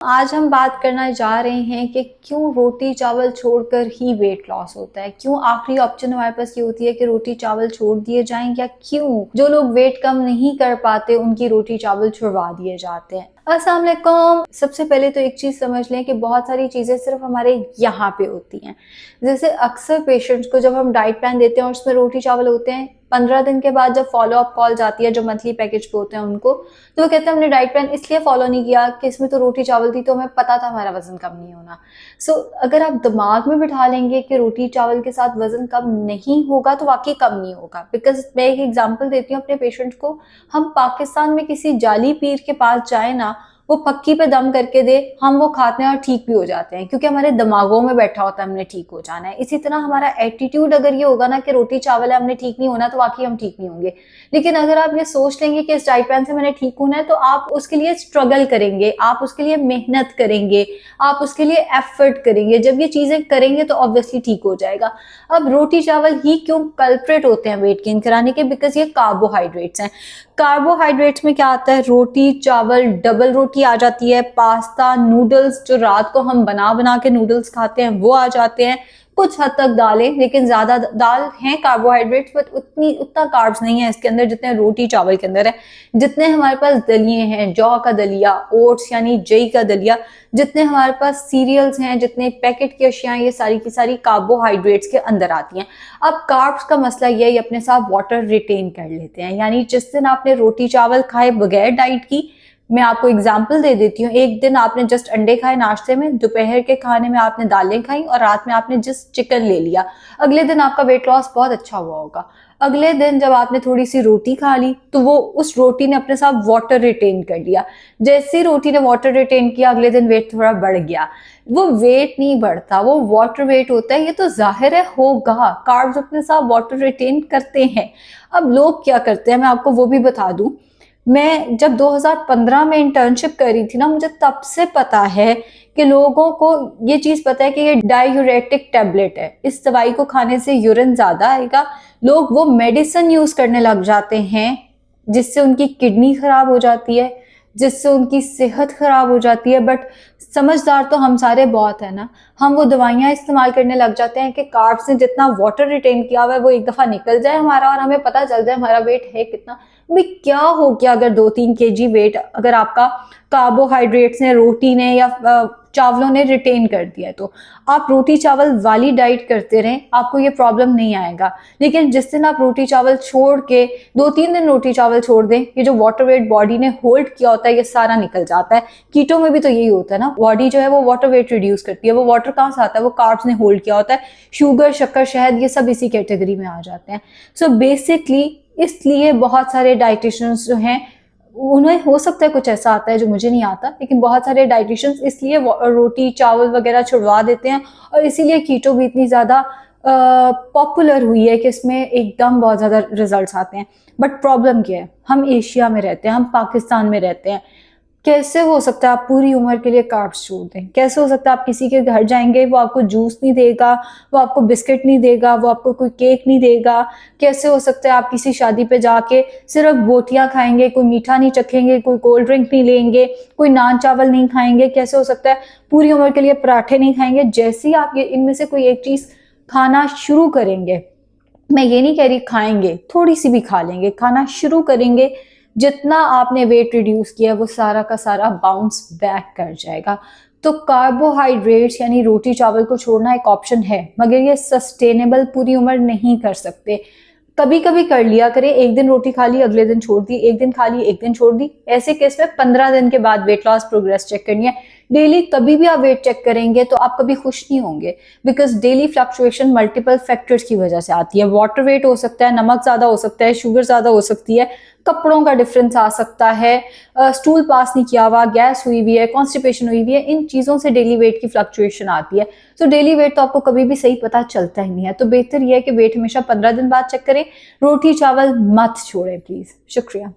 आज हम बात करना जा रहे हैं कि क्यों रोटी चावल छोड़कर ही वेट लॉस होता है। क्यों आखिरी ऑप्शन हमारे पास ये होती है कि रोटी चावल छोड़ दिए जाएं, या क्यों जो लोग वेट कम नहीं कर पाते उनकी रोटी चावल छुड़वा दिए जाते हैं। अस्सलाम वालेकुम। सबसे पहले तो एक चीज समझ लें कि बहुत सारी चीजें सिर्फ हमारे यहाँ पे होती हैं। जैसे अक्सर पेशेंट्स को जब हम डाइट प्लान देते हैं और उसमें रोटी चावल होते हैं, 15 दिन के बाद जब फॉलो अप कॉल जाती है, जो मंथली पैकेज पे होते हैं उनको, तो वो कहते हैं हमने डाइट प्लान इसलिए फॉलो नहीं किया कि इसमें तो रोटी चावल थी, तो हमें पता था हमारा वजन कम नहीं होना। अगर आप दिमाग में बिठा लेंगे कि रोटी चावल के साथ वजन कम नहीं होगा, तो वाकई कम नहीं होगा। बिकॉज मैं एक एग्जांपल देती हूँ अपने पेशेंट को। हम पाकिस्तान में किसी जाली पीर के पास जाए ना, वो पक्की पे दम करके दे, हम वो खाते हैं और ठीक भी हो जाते हैं, क्योंकि हमारे दिमागों में बैठा होता है हमने ठीक हो जाना है। इसी तरह हमारा एटीट्यूड अगर ये होगा ना कि रोटी चावल है, हमने ठीक नहीं होना, तो वाकई हम ठीक नहीं होंगे। लेकिन अगर आप ये सोच लेंगे कि इस डाइट प्लान से मैंने ठीक होना है, तो आप उसके लिए स्ट्रगल करेंगे, आप उसके लिए मेहनत करेंगे, आप उसके लिए एफर्ट करेंगे। जब ये चीजें करेंगे तो ऑब्वियसली ठीक हो जाएगा। अब रोटी चावल ही क्यों कल्प्रेट होते हैं वेट गेन कराने के? बिकॉज ये कार्बोहाइड्रेट्स हैं। कार्बोहाइड्रेट्स में क्या आता है? रोटी चावल, डबल रोटी आ जाती है, पास्ता, नूडल्स, जो रात को हम बना बना के नूडल्स खाते हैं वो आ जाते हैं, कुछ हद तक दालें, लेकिन ज्यादा दाल है कार्बोहाइड्रेट्स, बट उतना कार्ब्स नहीं है इसके अंदर जितने रोटी चावल के अंदर है। जितने हमारे पास दलिए हैं, जौ का दलिया, ओट्स यानी जई का दलिया, जितने हमारे पास सीरियल्स हैं, जितने पैकेट की अशियां, ये सारी की सारी कार्बोहाइड्रेट्स के अंदर आती हैं। अब कार्ब्स का मसला ये अपने साथ वाटर रिटेन कर लेते हैं। यानी जिस दिन आपने रोटी चावल खाए बगैर डाइट की, मैं आपको एग्जाम्पल दे देती हूँ। एक दिन आपने जस्ट अंडे खाए नाश्ते में, दोपहर के खाने में आपने दालें खाई, और रात में आपने जस्ट चिकन ले लिया। अगले दिन आपका वेट लॉस बहुत अच्छा हुआ होगा। अगले दिन जब आपने थोड़ी सी रोटी खा ली, तो वो उस रोटी ने अपने साथ वाटर रिटेन कर लिया। जैसे ही रोटी ने वाटर रिटेन किया, अगले दिन वेट थोड़ा बढ़ गया। वो वेट नहीं बढ़ता, वो वाटर वेट होता है। ये तो जाहिर है होगा, कार्ब्स अपने साथ वाटर रिटेन करते हैं। अब लोग क्या करते हैं, मैं आपको वो भी बता दूं। मैं जब 2015 में इंटर्नशिप कर रही थी ना, मुझे तब से पता है कि लोगों को ये चीज पता है कि ये डायूरेटिक टैबलेट है, इस दवाई को खाने से यूरिन ज्यादा आएगा। लोग वो मेडिसिन यूज करने लग जाते हैं, जिससे उनकी किडनी खराब हो जाती है, जिससे उनकी सेहत खराब हो जाती है। बट समझदार तो हम सारे बहुत है ना, हम वो दवाइयां इस्तेमाल करने लग जाते हैं कि कार्ब्स ने जितना वाटर रिटेन किया हुआ है वो एक दफा निकल जाए हमारा, और हमें पता चल जाए हमारा वेट है कितना। भाई क्या हो गया अगर 2-3 kg वेट अगर आपका कार्बोहाइड्रेट्स ने, रोटी ने या चावलों ने रिटेन कर दिया है, तो आप रोटी चावल वाली डाइट करते रहें, आपको ये प्रॉब्लम नहीं आएगा। लेकिन जिस दिन आप रोटी चावल छोड़ के 2-3 दिन रोटी चावल छोड़ दें, ये जो वाटर वेट बॉडी ने होल्ड किया होता है ये सारा निकल जाता है। कीटो में भी तो यही होता है ना, बॉडी जो है वो वाटर वेट रिड्यूस करती है। वो वाटर कहाँ से आता है? वो कार्ब्स ने होल्ड किया होता है। शुगर, शक्कर, शहद, ये सब इसी कैटेगरी में आ जाते हैं। सो बेसिकली इसलिए बहुत सारे डाइटिशियंस जो हैं, उन्हें हो सकता है कुछ ऐसा आता है जो मुझे नहीं आता, लेकिन बहुत सारे डाइटिशियंस इसलिए रोटी चावल वगैरह छुड़वा देते हैं, और इसीलिए कीटो भी इतनी ज़्यादा पॉपुलर हुई है कि इसमें एकदम बहुत ज़्यादा रिजल्ट्स आते हैं। बट प्रॉब्लम क्या है? हम एशिया में रहते हैं, हम पाकिस्तान में रहते हैं। कैसे हो सकता है आप पूरी उम्र के लिए कार्ब्स छोड़ दें? कैसे हो सकता है आप किसी के घर जाएंगे, वो आपको जूस नहीं देगा, वो आपको बिस्किट नहीं देगा, वो आपको कोई केक नहीं देगा? कैसे हो सकता है आप किसी शादी पे जाके सिर्फ बोटियां खाएंगे, कोई मीठा नहीं चखेंगे, कोई कोल्ड ड्रिंक नहीं लेंगे, कोई नान चावल नहीं खाएंगे? कैसे हो सकता है पूरी उम्र के लिए पराठे नहीं खाएंगे? जैसे ही आप ये इनमें से कोई एक चीज खाना शुरू करेंगे, मैं ये नहीं कह रही खाएंगे, थोड़ी सी भी खा लेंगे, खाना शुरू करेंगे, जितना आपने वेट रिड्यूस किया वो सारा का सारा बाउंस बैक कर जाएगा। तो कार्बोहाइड्रेट्स यानी रोटी चावल को छोड़ना एक ऑप्शन है, मगर ये सस्टेनेबल पूरी उम्र नहीं कर सकते। कभी कभी कर लिया करें, एक दिन रोटी खा ली अगले दिन छोड़ दी, एक दिन खा ली एक दिन छोड़ दी। ऐसे केस में 15 दिन के बाद वेट लॉस प्रोग्रेस चेक करनी है। डेली कभी भी आप वेट चेक करेंगे तो आप कभी खुश नहीं होंगे, because daily fluctuation multiple factors की वजह से आती है। वाटर वेट हो सकता है, नमक ज्यादा हो सकता है, शुगर ज्यादा हो सकती है, कपड़ों का डिफरेंस आ सकता है, स्टूल पास नहीं किया हुआ, गैस हुई हुई है, कॉन्स्टिपेशन हुई हुई है, इन चीजों से डेली वेट की फ्लक्चुएशन आती है। तो डेली वेट तो आपको कभी भी सही पता चलता ही नहीं है। तो बेहतर यह है कि वेट हमेशा 15 दिन बाद चेक करें। रोटी चावल मत छोड़ें प्लीज। शुक्रिया।